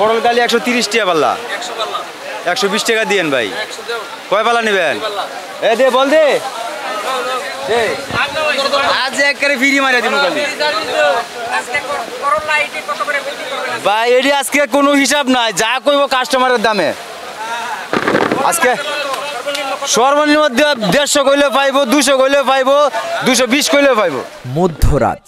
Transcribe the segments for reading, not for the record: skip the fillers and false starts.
পটল গালি 130 টাকা পাল্লা। 120 টাকা দিয়েন ভাই। কয় পাল্লা নেবেন? এ দে বল দে। আজ একবারে ফ্রি মারিয়া দিমু খালি। ভাই এটি আজকে কোনো হিসাব নাই, যা কইব কাস্টমারের দামে। আজকে সর্বনিম্ন 150 কইলে পাইবো, 200 কইলে পাইবো, 220 কইলে পাইবো। মধ্যরাত,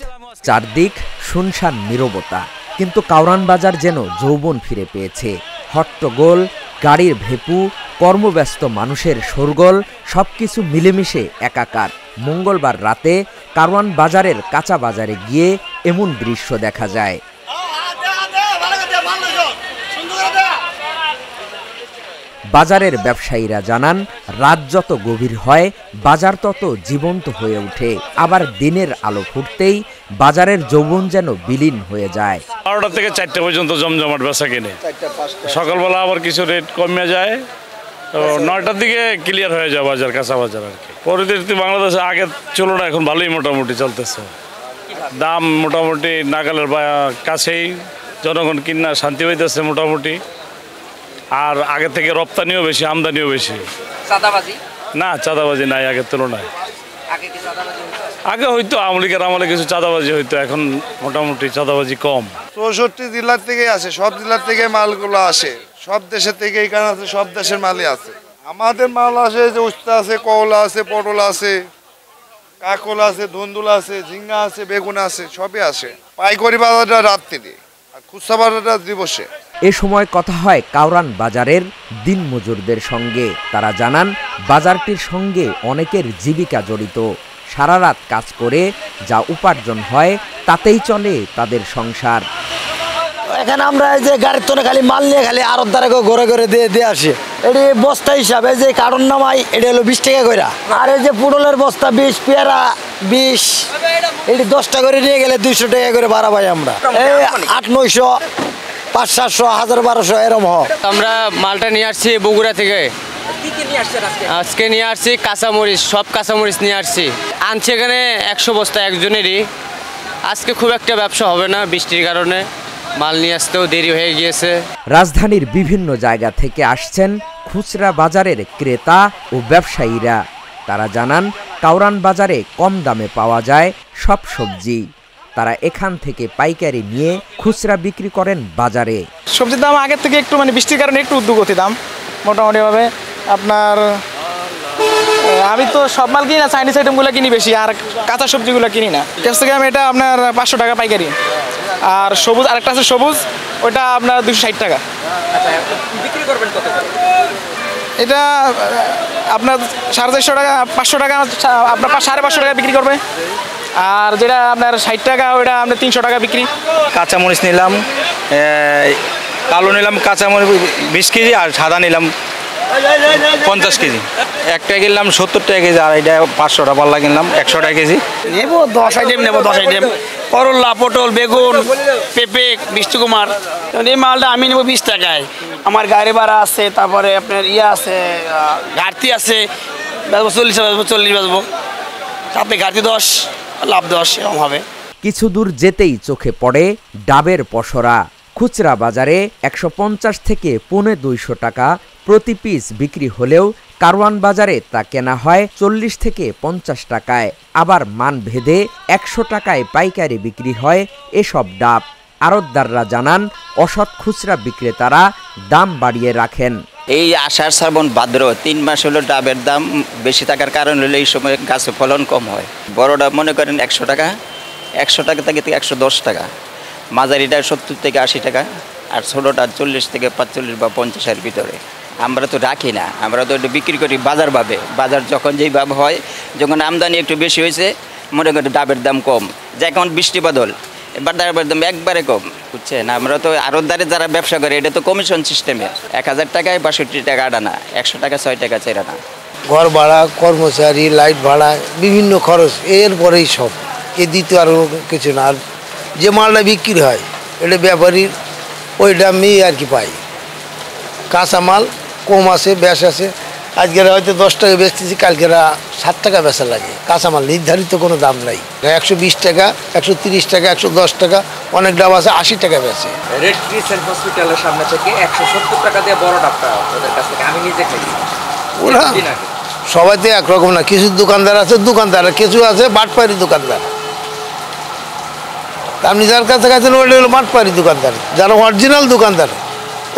চারদিক শুনশান নীরবতা, কিন্তু কাউরান বাজার যেন যৌবন ফিরে পেয়েছে। হট্টগোল, গাড়ির ভেপু, কর্মব্যস্ত মানুষের শোরগোল, সবকিছু মিলেমিশে একাকার। মঙ্গলবার রাতে কারওয়ান বাজারের কাঁচা বাজারে গিয়ে এমন দৃশ্য দেখা যায়। বাজারের ব্যবসায়ীরা জানান, রাত যত গভীর হয় বাজার তত জীবন্ত হয়ে ওঠে। আবার দিনের আলো ফুটতেই বাজারের যৌবন যেন বিলীন হয়ে যায়। 12টা থেকে 4টা পর্যন্ত জমজমাট বেচা কিনে, সকালবেলা আবার কিছু রেট কমে যায়, তো 9টার দিকে ক্লিয়ার হয়ে যায় বাজার, কাঁচা বাজার আর কি। পরিস্থিতি বাংলাদেশে আগের তুলনায় এখন ভালোই মোটামুটি চলতেছে। দাম মোটামুটি নাগালের কাছেই, জনগণ কিনা শান্তি পাইতেছে মোটামুটি। আর আগে থেকে রপ্তানিও বেশি, আমদানিও বেশি। না, চাঁদাবাজি নাই আগের তুলনায়। আগে হয়তো আমলিকের আমলে কিছু চাঁদাবাজি হইতো, এখন মোটামুটি চাঁদাবাজি কম। 64 জেলার থেকে আসে, সব জেলার থেকে মালগুলো আসে, সব দেশের থেকে এখানে আছে, সব দেশের মালই আছে। আমাদের মাল আসে যে উস্তা আছে, কওলা আছে, পটল আছে, কাকল আছে, ধুন্দুল আছে, ঝিঙ্গা আছে, বেগুন আছে, সবই আসে। পাইকারি বাজারটা রাত্রিতে আর খুচরা বাজারটা দিবসে। এ সময় কথা হয় কাউরান বাজারের দিনমজুরদের সঙ্গে। তারা জানান, বাজারটির সঙ্গে অনেকের জীবিকা জড়িত। সারা রাত কাজ করে যা উপার্জন হয় তাতেই চলে তাদের সংসার। এখানে আমরা এই যে গাড়ির তোনে খালি মাল নিয়ে খালি আরব দ্বারা ঘরে ঘরে দিয়ে আসি। এটি বস্তা হিসাবে যে কার্টন নামাই, এটা হলো 20 টাকা করে। আর এই যে পুটলের বস্তা 20, পেয়ারা 20, এটি 10টা করে নিয়ে গেলে 200 টাকা করে ভাড়া পাই আমরা। এই 800-900, 500-700, 1000-1200 এরকম হয়। আমরা মালটা নিয়ে আসছি বগুড়া থেকে। আজকে নিয়ে আসছি কাঁচামরিচ, সব কাঁচামরিচ নিয়ে আসছি। আনছি এখানে 100 বস্তা একজনেরই। আজকে খুব একটা ব্যবসা হবে না বৃষ্টির কারণে, মাল নিয়ে আসতেও দেরি হয়ে গিয়েছে। রাজধানীর বিভিন্ন জায়গা থেকে আসছেন খুচরা বাজারের ক্রেতা ও ব্যবসায়ীরা। তারা জানান, কাউরান বাজারে কম দামে পাওয়া যায় সব সবজি। তারা এখান থেকে পাইকারি নিয়ে খুচরা বিক্রি করেন বাজারে। সবজির দাম আগের থেকে একটু বৃষ্টির কারণে একটু ঊর্ধ্বগতি দাম মোটামুটিভাবে। আপনার আমি তো সব মাল কিনি না, চাইনিজ আইটেমগুলো কিনি বেশি, আর কাঁচা সবজিগুলো কিনি না। ক্যাপসিকাম এটা আপনার 500 টাকা পাইকারি। আর সবুজ আরেকটা আছে সবুজ, ওইটা আপনার 260 টাকা। এটা আপনার 450 টাকা, 500 টাকা, আপনার 550 টাকা বিক্রি করবে। আর যেটা আপনার 60 টাকা, ওইটা আপনার 300 টাকা বিক্রি। কাঁচামরিচ নিলাম, কালো নিলাম কাঁচামরিচ 20 কেজি, আর সাদা নিলাম 50 কেজি। একটা কিনলাম 70 টাকা কেজি, আর এটা 500 টাকা পাল্লা কিনলাম 100 টাকা কেজি। নেবো 10 আইটেম, নেবো 10 আইটেম। করলা, পটল, বেগুন, পেঁপে, মিষ্টিকুমার। এই মালটা আমি নেবো 20 টাকায়। আমার গাড়ি ভাড়া আছে, তারপরে আপনার আছে, ঘাটতি আছে, 40 বেচবো। আপনি ঘাটতি 10, লাভ 10, এরকম হবে। কিছু দূর যেতেই চোখে পড়ে ডাবের পসরা। খুচরা বাজারে 150 থেকে 250 টাকা প্রতি পিস বিক্রি হলেও কারওয়ান বাজারে তা কেনা হয় 40 থেকে 50 টাকায়। আবার মান ভেদে 100 টাকায় পাইকারি বিক্রি হয় এসব ডাব। আড়তদাররা জানান, অসৎ খুচরা বিক্রেতারা দাম বাড়িয়ে রাখেন। এই আষাঢ় শ্রাবণ ভাদ্র 3 মাস হলো ডাবের দাম বেশি থাকার কারণ হলো এই সময় গাছে ফলন কম হয়। বড় ডাব মনে করেন 100 টাকা, 100 টাকা থেকে 110 টাকা, মাঝারিটা 70 থেকে 80 টাকা, আর ছোটোটা 40 থেকে 45 বা 50-এর ভিতরে। আমরা তো রাখি না, আমরা তো বিক্রি করি বাজারভাবে। বাজার যখন যেইভাবে হয়, যখন আমদানি একটু বেশি হয়েছে, মনে করি ডাবের দাম কম। যখন বৃষ্টি বাদল, এবার ডাবের দাম একবারে কম, বুঝছেন। আমরা তো আড়তদারে যারা ব্যবসা করে, এটা তো কমিশন সিস্টেমে। 1000 টাকায় 62 টাকা আনা, 100 টাকা 6 টাকা চেরানা। ঘর ভাড়া, কর্মচারী, লাইট ভাড়া, বিভিন্ন খরচ, এরপরেই সব। এ দ্বিতীয় আরও কিছু না। আর যে মালটা বিক্রি হয়, এটা ব্যাপারীর ওইটা আমি আর কি পাই। কাঁচা মাল কম আছে, বেশ আছে। আজকের হয়তো 10 টাকা বেচতেছি, কালকেরা 60 টাকা বেচা লাগে, কাঁচামাল নির্ধারিত কোনো দাম নাই। 120 টাকা, 130 টাকা, 110 টাকা, অনেক ডাব আছে 80 টাকা বেচে। রেড ক্রিসেন্ট হসপিটালের সামনে থেকে 170 টাকা দিয়ে বড় ডাবটা ওদের কাছ থেকে আমি নিজে খাইছি। ওরা সবাই তো একরকম না, কিছু দোকানদার আছে দোকানদার, কিছু আছে বাটপাড়ি দোকানদার। আপনি যার কাছে খাইছেন ওইটা হলো বাটপাড়ি দোকানদার, যারা অরিজিনাল দোকানদার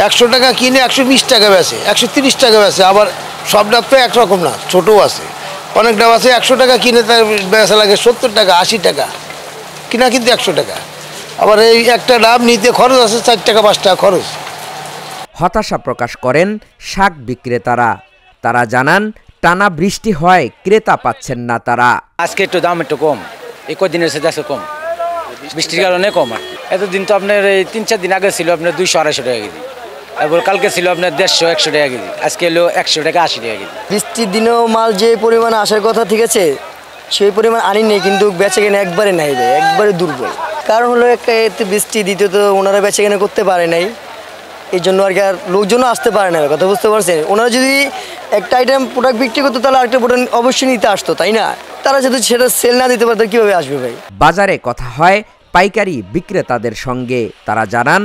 100 টাকা কিনে 120 টাকা বেচে, 130 টাকা বেচে। আবার সব ডাব তো একরকম না, ছোটও আছে, অনেক ডাব আছে 100 টাকা কিনে তার বেচা লাগে 70 টাকা 80 টাকা, কিনা কিন্তু 100 টাকা। আবার এই একটা ডাব নিতে খরচ আছে 4 টাকা 5 টাকা খরচ। হতাশা প্রকাশ করেন শাক বিক্রেতারা। তারা জানান টানা বৃষ্টি হয় ক্রেতা পাচ্ছেন না তারা। আজকে একটু দাম একটু কম, এই কদিনের সাথে আছে কম, বৃষ্টির কারণে কম। আর এতদিন তো আপনার এই 3-4 দিন আগে ছিল আপনার 200-250 টাকা কেজি, এবার কালকে ছিল আপনার 150-100 টাকা কেজি, আজকে হলো 100 টাকা 80 টাকা কেজি। বৃষ্টির দিনেও মাল যে পরিমাণে আসার কথা ঠিক আছে সেই পরিমাণ আনি নেই, কিন্তু বেচে কেনে একবারে নাই ভাই, একবারে দুর্বল। কারণ হলো একটা এতে বৃষ্টি, দ্বিতীয়ত ওনারা বেচে কেনে করতে পারে নাই, এই জন্য আর কি আর লোকজনও আসতে পারে না। কথা বুঝতে পারছেন? ওনারা যদি একটা আইটেম প্রোডাক্ট বিক্রি করতো তাহলে আরেকটা প্রোডাক্ট অবশ্যই নিতে আসতো, তাই না? তারা যদি সেটা সেল না দিতে পারতো কীভাবে আসবে ভাই? বাজারে কথা হয় পাইকারি বিক্রেতাদের সঙ্গে। তারা জানান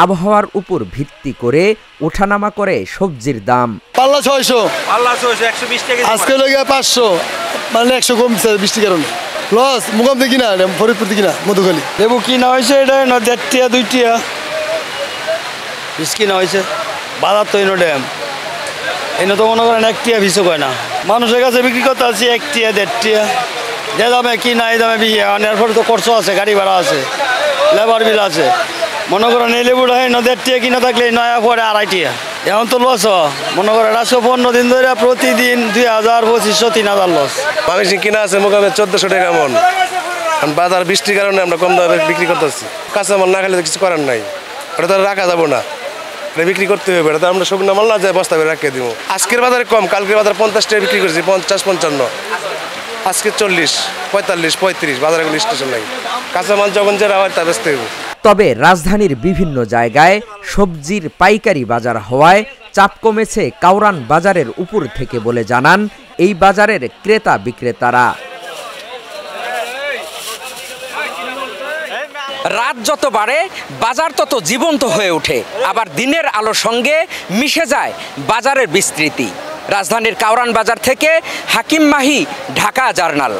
আবহাওয়ার উপর ভিত্তি করে ওঠানামা করে সবজির দাম। পাল্লা 600, 120 টাকা, আজকে লাগে 500, মানে 100 কমছে বৃষ্টির কারণে। লস মুকাম দেখি না, ফরিদপুর দেখি না, মধুখালী লেবু কিনা হয়েছে এটা 1.5 টাকা 2 টাকা পিস কিনা হয়েছে। বাজার তো এনো ড্যাম এনে তো মনে করেন 1 টাকা পিসও কয় না, মানুষের কাছে বিক্রি করতে আছে 1 টাকা 1.5 টাকা, যে দামে কিনা এই দামে বিয়ে। এরপরে তো খরচ আছে, গাড়ি ভাড়া আছে, লেবার বিল আছে। মনে করেন এই লেবুটা 1.5 টাকা কিনা থাকলে নয়া পরে 2.5 টাকা। এখন তো লস, মনে করেন 15 দিন ধরে প্রতিদিন 2000, 2500, 3000 লস। মানুষ কিনা আছে মোকামে 1400 টাকা মন। বাজার বৃষ্টির কারণে আমরা কম দামে বিক্রি করতেছি। কাঁচামাল না খেলে কিছু করার নাই, ওটা তো রাখা যাবো না, এটা বিক্রি করতে হবে। এটা তো আমরা শুকনো মাল না যায় বস্তা করে রাখিয়ে দিব। আজকের বাজারে কম, কালকের বাজারে 50 টাকা বিক্রি করেছি, 50-55, আজকে 40, 45, 35 বাজারে কোনো স্টেশন নাই। কাঁচামাল যখন যারা হয় তা বেচতে হবে। তবে রাজধানীর বিভিন্ন জায়গায় সবজির পাইকারি বাজার হওয়ায় চাপ কমেছে কাউরান বাজারের উপর থেকে বলে জানান এই বাজারের ক্রেতা বিক্রেতারা। রাত যত বাড়ে বাজার তত জীবন্ত হয়ে ওঠে, আবার দিনের আলোর সঙ্গে মিশে যায় বাজারের বিস্তৃতি। রাজধানীর কাউরান বাজার থেকে হাকিম মাহি, ঢাকা জার্নাল।